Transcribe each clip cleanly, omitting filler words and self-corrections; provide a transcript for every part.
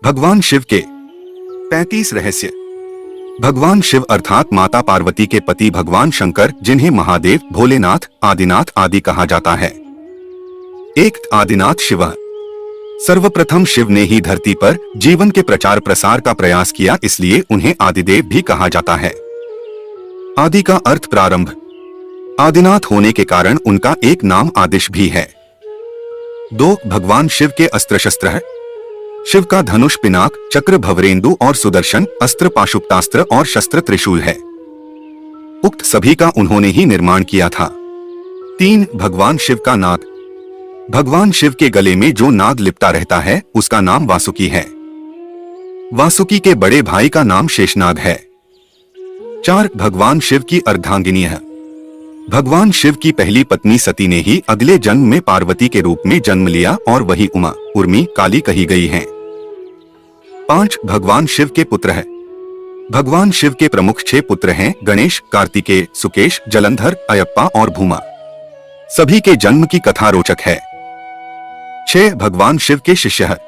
भगवान शिव के 35 रहस्य। भगवान शिव अर्थात माता पार्वती के पति भगवान शंकर, जिन्हें महादेव, भोलेनाथ, आदिनाथ आदि कहा जाता है। एक आदिनाथ शिव। सर्वप्रथम शिव ने ही धरती पर जीवन के प्रचार प्रसार का प्रयास किया, इसलिए उन्हें आदिदेव भी कहा जाता है। आदि का अर्थ प्रारंभ। आदिनाथ होने के कारण उनका एक नाम आदिश भी है। 2 भगवान शिव के अस्त्र शस्त्र है। शिव का धनुष, पिनाक, चक्र, भवरेंदु और सुदर्शन, अस्त्र पाशुपतास्त्र और शस्त्र त्रिशूल है। उक्त सभी का उन्होंने ही निर्माण किया था। 3 भगवान शिव का नाग। भगवान शिव के गले में जो नाग लिपटा रहता है उसका नाम वासुकी है। वासुकी के बड़े भाई का नाम शेषनाग है। 4 भगवान शिव की अर्धांगिनी है। भगवान शिव की पहली पत्नी सती ने ही अगले जन्म में पार्वती के रूप में जन्म लिया और वही उमा, उर्मी, काली कही गई हैं। 5 भगवान शिव के पुत्र है। भगवान शिव के प्रमुख 6 पुत्र हैं: गणेश, कार्तिकेय, सुकेश, जलंधर, अयप्पा और भूमा। सभी के जन्म की कथा रोचक है। 6 भगवान शिव के शिष्य है।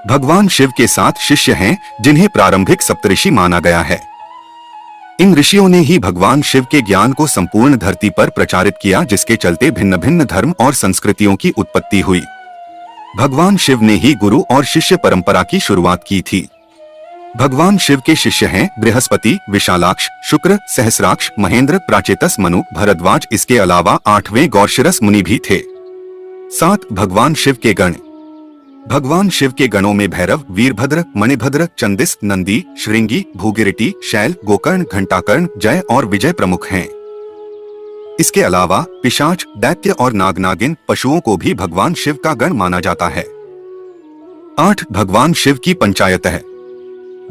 भगवान शिव के 7 शिष्य हैं जिन्हें प्रारंभिक सप्तऋषि माना गया है। इन ऋषियों ने ही भगवान शिव के ज्ञान को संपूर्ण धरती पर प्रचारित किया, जिसके चलते भिन्न भिन्न धर्म और संस्कृतियों की उत्पत्ति हुई। भगवान शिव ने ही गुरु और शिष्य परंपरा की शुरुआत की थी। भगवान शिव के शिष्य हैं बृहस्पति, विशालाक्ष, शुक्र, सहस्राक्ष, महेंद्र, प्राचेतस, मनु, भरद्वाज। इसके अलावा 8वें गौरशिरस मुनि भी थे। 7 भगवान शिव के गण। भगवान शिव के गणों में भैरव, वीरभद्र, मणिभद्र, चंदिस, नंदी, श्रृंगी, भूगिरिटी, शैल, गोकर्ण, घंटाकर्ण, जय और विजय प्रमुख हैं। इसके अलावा पिशाच, दैत्य और नागनागिन पशुओं को भी भगवान शिव का गण माना जाता है। 8 भगवान शिव की पंचायत है।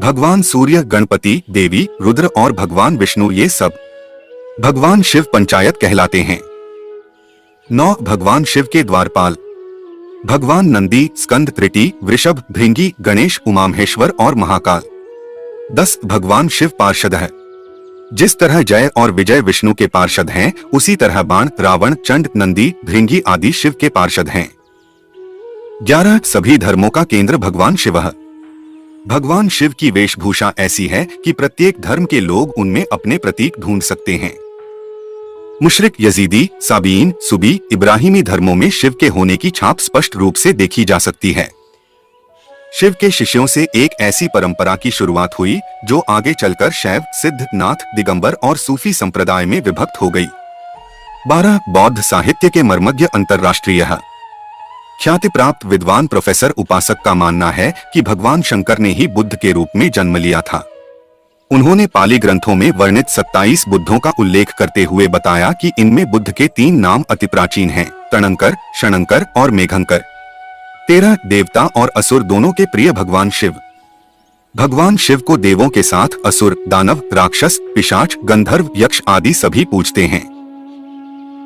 भगवान सूर्य, गणपति, देवी, रुद्र और भगवान विष्णु, ये सब भगवान शिव पंचायत कहलाते हैं। 9 भगवान शिव के द्वारपाल। भगवान नंदी, स्कंद, त्रिटी, वृषभ, भृंगी, गणेश, उमामहेश्वर और महाकाल। 10 भगवान शिव पार्षद है। जिस तरह जय और विजय विष्णु के पार्षद हैं, उसी तरह बाण, रावण, चंड, नंदी, भृंगी आदि शिव के पार्षद हैं। 11 सभी धर्मों का केंद्र भगवान शिव है। भगवान शिव की वेशभूषा ऐसी है कि प्रत्येक धर्म के लोग उनमें अपने प्रतीक ढूंढ सकते हैं। मुशरिक, यजीदी, साबीन, सुबी, इब्राहिमी धर्मों में शिव के होने की छाप स्पष्ट रूप से देखी जा सकती है। शिव के शिष्यों से एक ऐसी परंपरा की शुरुआत हुई जो आगे चलकर शैव, सिद्ध, नाथ, दिगंबर और सूफी संप्रदाय में विभक्त हो गई। 12 बौद्ध साहित्य के मर्मज्ञ अंतर्राष्ट्रीय ख्याति प्राप्त विद्वान प्रोफेसर उपासक का मानना है कि भगवान शंकर ने ही बुद्ध के रूप में जन्म लिया था। उन्होंने पाली ग्रंथों में वर्णित 27 बुद्धों का उल्लेख करते हुए बताया कि इनमें बुद्ध के 3 नाम अति प्राचीन हैं: तणंकर, क्षणंकर और मेघंकर। 13 देवता और असुर दोनों के प्रिय भगवान शिव। भगवान शिव को देवों के साथ असुर, दानव, राक्षस, पिशाच, गंधर्व, यक्ष आदि सभी पूजते हैं।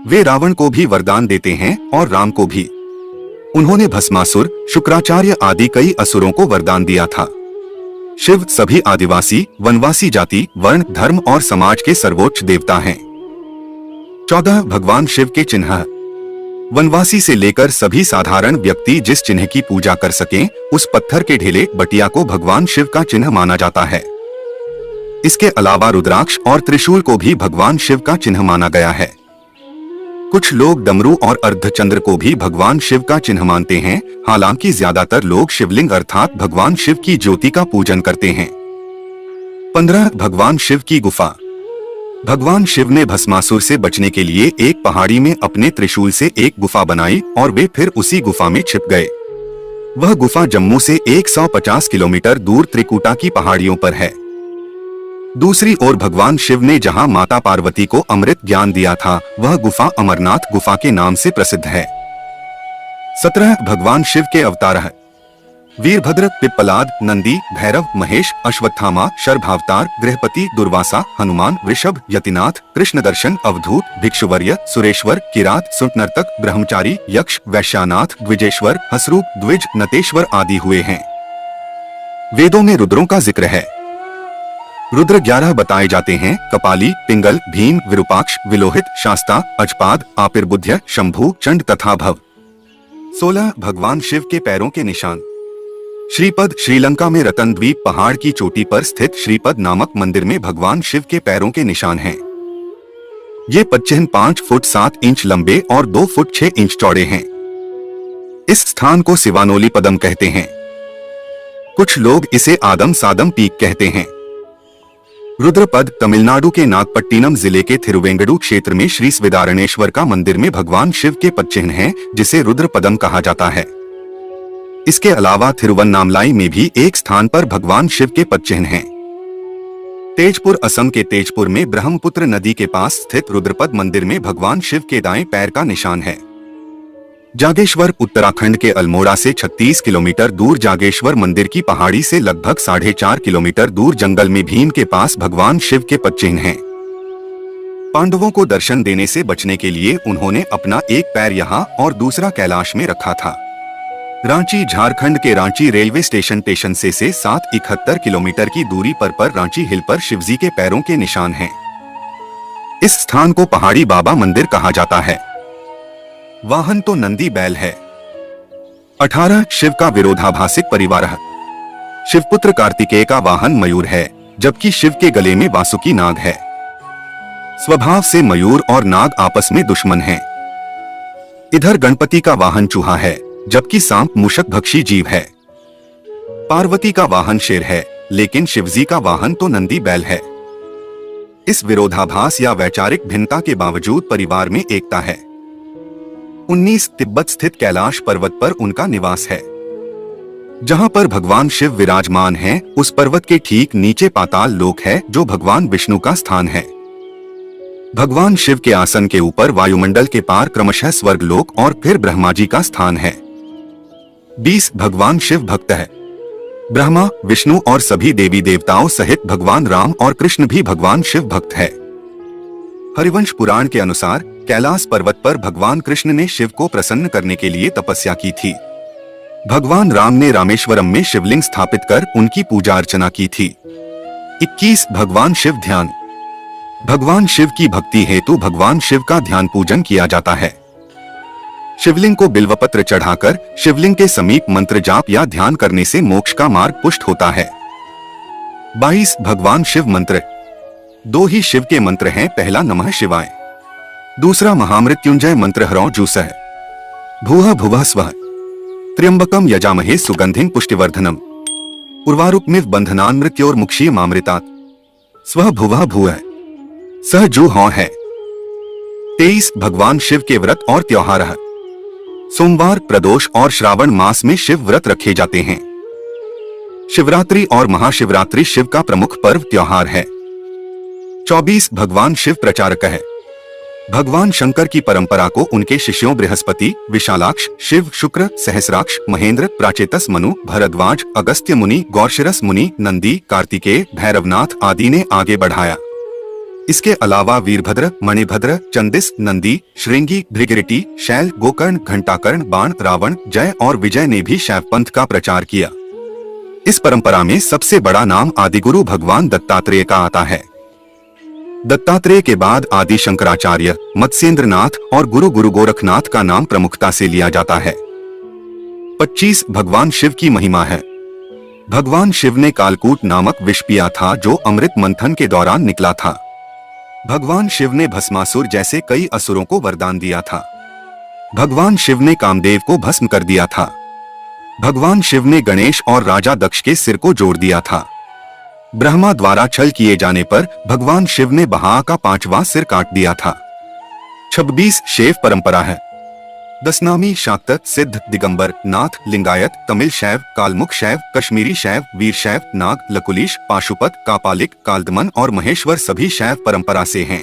वे रावण को भी वरदान देते हैं और राम को भी। उन्होंने भस्मासुर, शुक्राचार्य आदि कई असुरों को वरदान दिया था। शिव सभी आदिवासी, वनवासी जाति, वर्ण, धर्म और समाज के सर्वोच्च देवता हैं। 14 भगवान शिव के चिन्ह। वनवासी से लेकर सभी साधारण व्यक्ति जिस चिन्ह की पूजा कर सकें, उस पत्थर के ढेले बटिया को भगवान शिव का चिन्ह माना जाता है। इसके अलावा रुद्राक्ष और त्रिशूल को भी भगवान शिव का चिन्ह माना गया है। कुछ लोग डमरू और अर्धचंद्र को भी भगवान शिव का चिन्ह मानते हैं, हालांकि ज्यादातर लोग शिवलिंग अर्थात भगवान शिव की ज्योति का पूजन करते हैं। 15 भगवान शिव की गुफा। भगवान शिव ने भस्मासुर से बचने के लिए एक पहाड़ी में अपने त्रिशूल से एक गुफा बनाई और वे फिर उसी गुफा में छिप गए। वह गुफा जम्मू से 150 किलोमीटर दूर त्रिकुटा की पहाड़ियों पर है। दूसरी ओर भगवान शिव ने जहां माता पार्वती को अमृत ज्ञान दिया था, वह गुफा अमरनाथ गुफा के नाम से प्रसिद्ध है। 17 भगवान शिव के अवतार है। वीरभद्र, पिप्पलाद, नंदी, भैरव, महेश, अश्वत्थामा, शर्भावतार, गृहपति, दुर्वासा, हनुमान, वृषभ, यतिनाथ, कृष्णदर्शन, अवधूत, भिक्षुवर्य, सुरेश्वर, किरात, सुंटनर्तक, ब्रह्मचारी, यक्ष, वैश्यानाथ, द्विजेश्वर, हसरूप, द्विज, नतेश्वर आदि हुए हैं। वेदों में रुद्रों का जिक्र है। रुद्र 11 बताए जाते हैं: कपाली, पिंगल, भीम, विरूपाक्ष, विलोहित, शास्ता, अजपाद, आपिर्बुध्य, शंभु, चंड तथा भव। 16 भगवान शिव के पैरों के निशान। श्रीपद श्रीलंका में रतनद्वीप पहाड़ की चोटी पर स्थित श्रीपद नामक मंदिर में भगवान शिव के पैरों के निशान हैं। ये पदचिह्न 5 फुट 7 इंच लंबे और 2 फुट 6 इंच चौड़े हैं। इस स्थान को सिवानोली पदम कहते हैं। कुछ लोग इसे आदम सादम पीक कहते हैं। रुद्रपद तमिलनाडु के नागपट्टिनम जिले के थिरुवेंगडू क्षेत्र में श्री स्वेदारणेश्वर का मंदिर में भगवान शिव के पदचिह्न हैं, जिसे रुद्रपदम कहा जाता है। इसके अलावा थिरुवन्नामलाई में भी एक स्थान पर भगवान शिव के पदचिह्न हैं। तेजपुर असम के तेजपुर में ब्रह्मपुत्र नदी के पास स्थित रुद्रपद मंदिर में भगवान शिव के दाएं पैर का निशान है। जागेश्वर उत्तराखंड के अल्मोड़ा से 36 किलोमीटर दूर जागेश्वर मंदिर की पहाड़ी से लगभग 4.5 किलोमीटर दूर जंगल में भीम के पास भगवान शिव के पदचिह्न हैं। पांडवों को दर्शन देने से बचने के लिए उन्होंने अपना एक पैर यहाँ और दूसरा कैलाश में रखा था। रांची झारखंड के रांची रेलवे स्टेशन से 771 किलोमीटर की दूरी पर रांची हिल पर शिवजी के पैरों के निशान हैं। इस स्थान को पहाड़ी बाबा मंदिर कहा जाता है। वाहन तो नंदी बैल है। 18 शिव का विरोधाभासिक परिवार है। शिवपुत्र कार्तिकेय का वाहन मयूर है, जबकि शिव के गले में वासुकी नाग है। स्वभाव से मयूर और नाग आपस में दुश्मन हैं। इधर गणपति का वाहन चूहा है, जबकि सांप मूषक भक्षी जीव है। पार्वती का वाहन शेर है, लेकिन शिवजी का वाहन तो नंदी बैल है। इस विरोधाभास या वैचारिक भिन्नता के बावजूद परिवार में एकता है। 19 तिब्बत स्थित कैलाश पर्वत पर उनका निवास है। जहां पर भगवान शिव विराजमान हैं, उस पर्वत के ठीक नीचे पाताल लोक है, जो भगवान विष्णु का स्थान है। भगवान शिव के आसन के ऊपर वायुमंडल के पार क्रमशः स्वर्ग लोक और फिर ब्रह्मा जी का स्थान है। 20 भगवान शिव भक्त है। ब्रह्मा, विष्णु और सभी देवी देवताओं सहित भगवान राम और कृष्ण भी भगवान शिव भक्त है। हरिवंश पुराण के अनुसार कैलाश पर्वत पर भगवान कृष्ण ने शिव को प्रसन्न करने के लिए तपस्या की थी। भगवान राम ने रामेश्वरम में शिवलिंग स्थापित कर उनकी पूजा अर्चना की थी। 21 भगवान शिव ध्यान। भगवान शिव की भक्ति हेतु भगवान शिव का ध्यान पूजन किया जाता है। शिवलिंग को बिल्वपत्र चढ़ाकर शिवलिंग के समीप मंत्र जाप या ध्यान करने से मोक्ष का मार्ग पुष्ट होता है। 22 भगवान शिव मंत्र। 2 ही शिव के मंत्र हैं। पहला नमः शिवाय, दूसरा महामृत्युंजय मंत्र ह्रौं जूसः भूः भुवः स्वः त्र्यंबकम यजामहे सुगंधिं पुष्टिवर्धनम उर्वारुकमिव बंधनान् मृत्योर्मुक्षीयमामृतात् स्वः भुवः भूः सह जू हौ है। 23 भगवान शिव के व्रत और त्योहार है। सोमवार, प्रदोष और श्रावण मास में शिव व्रत रखे जाते हैं। शिवरात्रि और महाशिवरात्रि शिव का प्रमुख पर्व त्योहार है। 24 भगवान शिव प्रचारक है। भगवान शंकर की परंपरा को उनके शिष्यों बृहस्पति, विशालाक्ष, शिव, शुक्र, सहस्राक्ष, महेंद्र, प्राचेतस मनु, भरद्वाज, अगस्त्य मुनि, गौरशिरस मुनि, नंदी, कार्तिकेय, भैरवनाथ आदि ने आगे बढ़ाया। इसके अलावा वीरभद्र, मणिभद्र, चंदिस, नंदी, श्रृंगी, भृगरिटी, शैल, गोकर्ण, घंटाकर्ण, बाण, रावण, जय और विजय ने भी शैव पंथ का प्रचार किया। इस परंपरा में सबसे बड़ा नाम आदिगुरु भगवान दत्तात्रेय का आता है। दत्तात्रेय के बाद आदि शंकराचार्य, मत्स्येंद्रनाथ और गुरु गोरखनाथ का नाम प्रमुखता से लिया जाता है। 25 भगवान शिव की महिमा है। भगवान शिव ने कालकूट नामक विष पिया था, जो अमृत मंथन के दौरान निकला था। भगवान शिव ने भस्मासुर जैसे कई असुरों को वरदान दिया था। भगवान शिव ने कामदेव को भस्म कर दिया था। भगवान शिव ने गणेश और राजा दक्ष के सिर को जोड़ दिया था। ब्रह्मा द्वारा छल किए जाने पर भगवान शिव ने बहा का 5वां सिर काट दिया था। 26 शैव परंपरा है। दशनामी, शाक्त, सिद्ध, दिगंबर, नाथ, लिंगायत, तमिल शैव, कालमुख शैव, कश्मीरी शैव, वीर शैव, नाग, लकुलिश, पाशुपत, कापालिक, कालदमन और महेश्वर सभी शैव परंपरा से हैं।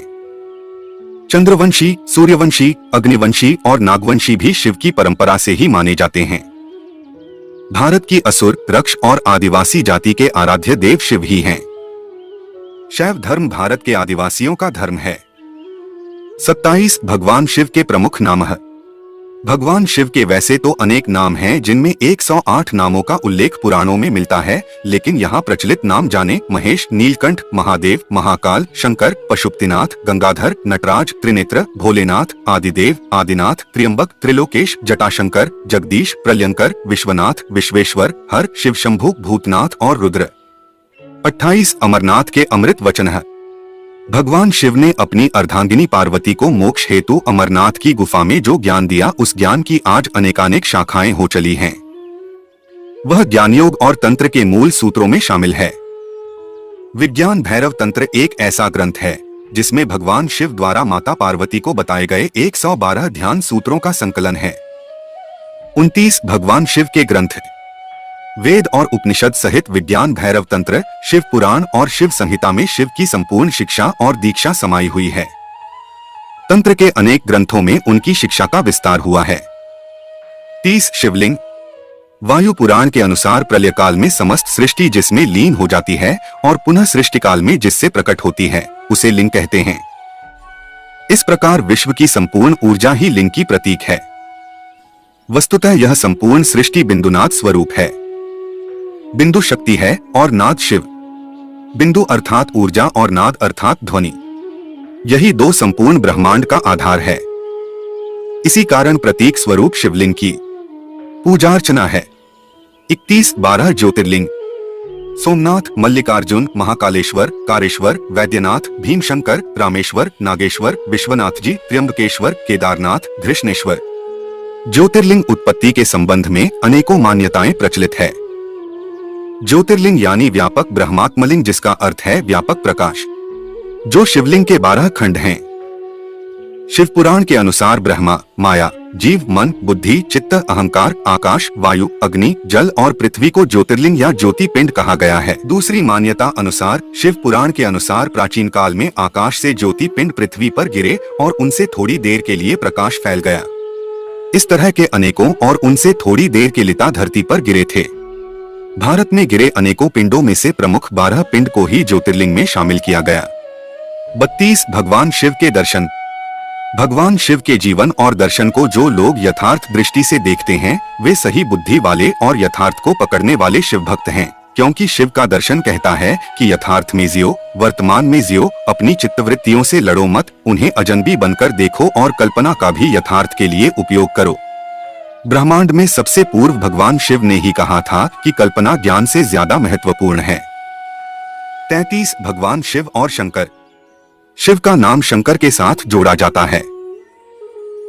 चंद्रवंशी, सूर्यवंशी, अग्निवंशी और नागवंशी भी शिव की परंपरा से ही माने जाते हैं। भारत की असुर, रक्ष और आदिवासी जाति के आराध्य देव शिव ही हैं। शैव धर्म भारत के आदिवासियों का धर्म है। 27 भगवान शिव के प्रमुख नाम है। भगवान शिव के वैसे तो अनेक नाम हैं, जिनमें 108 नामों का उल्लेख पुराणों में मिलता है, लेकिन यहाँ प्रचलित नाम जाने महेश, नीलकंठ, महादेव, महाकाल, शंकर, पशुपतिनाथ, गंगाधर, नटराज, त्रिनेत्र, भोलेनाथ, आदिदेव, आदिनाथ, त्र्यंबक, त्रिलोकेश, जटाशंकर, जगदीश, प्रलयंकर, विश्वनाथ, विश्वेश्वर, हर, शिव शंभु, भूतनाथ और रुद्र। 28 अमरनाथ के अमृत वचन है। भगवान शिव ने अपनी अर्धांगिनी पार्वती को मोक्ष हेतु अमरनाथ की गुफा में जो ज्ञान दिया, उस ज्ञान की आज अनेकानेक शाखाएं हो चली हैं। वह ज्ञान योग और तंत्र के मूल सूत्रों में शामिल है। विज्ञान भैरव तंत्र एक ऐसा ग्रंथ है जिसमें भगवान शिव द्वारा माता पार्वती को बताए गए 112 ध्यान सूत्रों का संकलन है। 29 भगवान शिव के ग्रंथ वेद और उपनिषद सहित विज्ञान भैरव तंत्र, शिव पुराण और शिव संहिता में शिव की संपूर्ण शिक्षा और दीक्षा समाई हुई है। तंत्र के अनेक ग्रंथों में उनकी शिक्षा का विस्तार हुआ है। 30 शिवलिंग। वायु पुराण के अनुसार प्रलय काल में समस्त सृष्टि जिसमें लीन हो जाती है और पुनः सृष्टि काल में जिससे प्रकट होती है, उसे लिंग कहते हैं। इस प्रकार विश्व की संपूर्ण ऊर्जा ही लिंग की प्रतीक है। वस्तुतः यह संपूर्ण सृष्टि बिंदुनाद स्वरूप है। बिंदु शक्ति है और नाद शिव। बिंदु अर्थात ऊर्जा और नाद अर्थात ध्वनि। यही दो संपूर्ण ब्रह्मांड का आधार है। इसी कारण प्रतीक स्वरूप शिवलिंग की पूजा अर्चना है। 21-12 ज्योतिर्लिंग। सोमनाथ, मल्लिकार्जुन, महाकालेश्वर, कारेश्वर, वैद्यनाथ, भीमशंकर, रामेश्वर, नागेश्वर, विश्वनाथ जी, त्र्यंबकेश्वर, केदारनाथ, धृष्णेश्वर। ज्योतिर्लिंग उत्पत्ति के संबंध में अनेकों मान्यताएं प्रचलित है। ज्योतिर्लिंग यानी व्यापक ब्रह्मात्मलिंग, जिसका अर्थ है व्यापक प्रकाश, जो शिवलिंग के 12 खंड हैं। शिव पुराण के अनुसार ब्रह्मा, माया, जीव, मन, बुद्धि, चित्त, अहंकार, आकाश, वायु, अग्नि, जल और पृथ्वी को ज्योतिर्लिंग या ज्योति पिंड कहा गया है। दूसरी मान्यता अनुसार शिव पुराण के अनुसार प्राचीन काल में आकाश से ज्योति पिंड पृथ्वी पर गिरे और उनसे थोड़ी देर के लिए प्रकाश फैल गया। इस तरह के अनेकों और उनसे थोड़ी देर के लिता धरती पर गिरे थे। भारत में गिरे अनेकों पिंडों में से प्रमुख 12 पिंड को ही ज्योतिर्लिंग में शामिल किया गया। 32 भगवान शिव के दर्शन। भगवान शिव के जीवन और दर्शन को जो लोग यथार्थ दृष्टि से देखते हैं, वे सही बुद्धि वाले और यथार्थ को पकड़ने वाले शिव भक्त हैं, क्योंकि शिव का दर्शन कहता है कि यथार्थ में जियो, वर्तमान में जियो, अपनी चित्तवृत्तियों से लड़ो मत, उन्हें अजनबी बनकर देखो और कल्पना का भी यथार्थ के लिए उपयोग करो। ब्रह्मांड में सबसे पूर्व भगवान शिव ने ही कहा था कि कल्पना ज्ञान से ज्यादा महत्वपूर्ण है। 33 भगवान शिव और शंकर। शिव का नाम शंकर के साथ जोड़ा जाता है।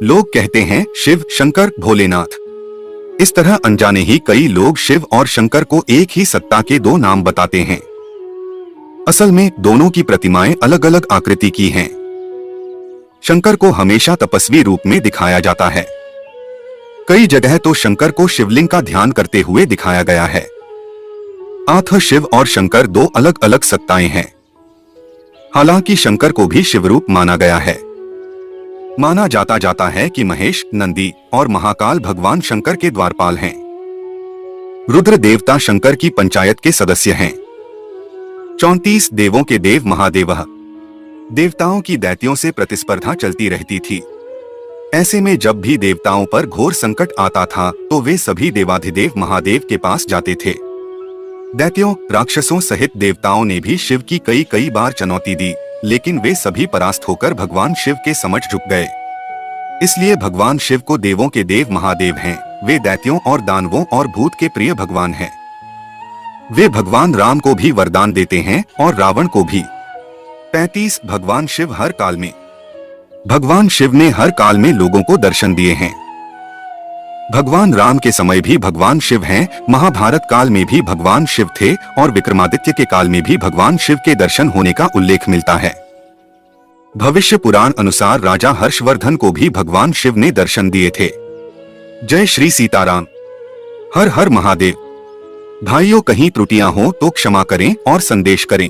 लोग कहते हैं शिव, शंकर, भोलेनाथ। इस तरह अनजाने ही कई लोग शिव और शंकर को एक ही सत्ता के दो नाम बताते हैं। असल में दोनों की प्रतिमाएं अलग अलग आकृति की हैं। शंकर को हमेशा तपस्वी रूप में दिखाया जाता है। कई जगह तो शंकर को शिवलिंग का ध्यान करते हुए दिखाया गया है। अतः शिव और शंकर दो अलग अलग सत्ताएं हैं। हालांकि शंकर को भी शिवरूप माना गया है। माना जाता है कि महेश, नंदी और महाकाल भगवान शंकर के द्वारपाल हैं। रुद्र देवता शंकर की पंचायत के सदस्य हैं। 34 देवों के देव महादेव। देवताओं की दैत्यों से प्रतिस्पर्धा चलती रहती थी। ऐसे में जब भी देवताओं पर घोर संकट आता था तो वे सभी देवाधिदेव महादेव के पास जाते थे। दैत्यों, राक्षसों सहित देवताओं ने भी शिव की कई बार चुनौती दी, लेकिन वे सभी परास्त होकर भगवान शिव के समक्ष झुक गए। इसलिए भगवान शिव को देवों के देव महादेव हैं। वे दैत्यों और दानवों और भूत के प्रिय भगवान हैं। वे भगवान राम को भी वरदान देते हैं और रावण को भी। 35 भगवान शिव हर काल में। भगवान शिव ने हर काल में लोगों को दर्शन दिए हैं। भगवान राम के समय भी भगवान शिव हैं, महाभारत काल में भी भगवान शिव थे और विक्रमादित्य के काल में भी भगवान शिव के दर्शन होने का उल्लेख मिलता है। भविष्य पुराण अनुसार राजा हर्षवर्धन को भी भगवान शिव ने दर्शन दिए थे। जय श्री सीताराम। हर हर महादेव। भाइयों, कहीं त्रुटियां हो तो क्षमा करें और संदेश करें।